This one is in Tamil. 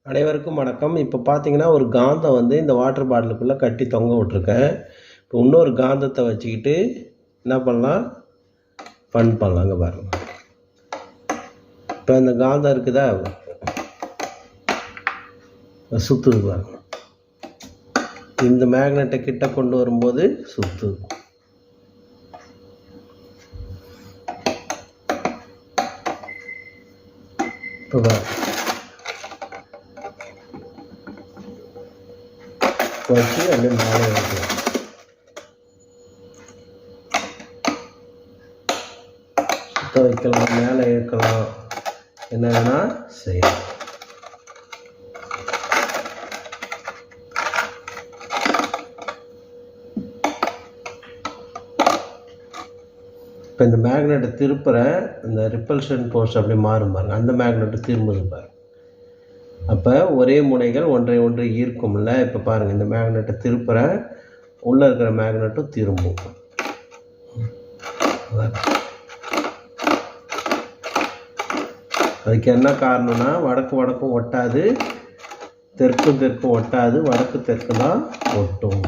அனைவருக்கும் வணக்கம். இப்போ பார்த்தீங்கன்னா ஒரு காந்தம் வந்து இந்த வாட்டர் பாட்டிலுக்குள்ளே கட்டி தொங்க விட்ருக்கேன். இப்போ இன்னொரு காந்தத்தை வச்சுக்கிட்டு என்ன பண்ணலாம், பண்ணலாம். அங்கே பாருங்க, இப்போ இந்த காந்தம் இருக்குதா, சுற்றுது பாருங்க. இந்த மேக்னெட்டை கிட்ட கொண்டு வரும்போது சுற்றுது. இப்போ பாருங்க, வச்சு அப்படியே மேலே வைக்கலாம். சுத்த வைக்கலாம், மேலே இழுக்கலாம், என்ன வேணால் செய்யலாம். இப்போ இந்த மேக்னெட்டை திருப்புறேன், இந்த ரிப்பல்ஷன் போர்ஸ் அப்படி மாறும் பாருங்க. அந்த மேக்னெட்டை திரும்புது பாருங்க. அப்போ ஒரே முனைகள் ஒன்றை ஒன்று ஈர்க்கும்ல. இப்போ பாருங்கள், இந்த மேக்னெட்டை திருப்புறேன், உள்ளே இருக்கிற மேக்னெட்டும் திரும்பும். அதுக்கு என்ன காரணம்னா, வடக்கும் ஒட்டாது, தெற்கும் ஒட்டாது, வடக்கு தெற்கு தான் ஒட்டும்.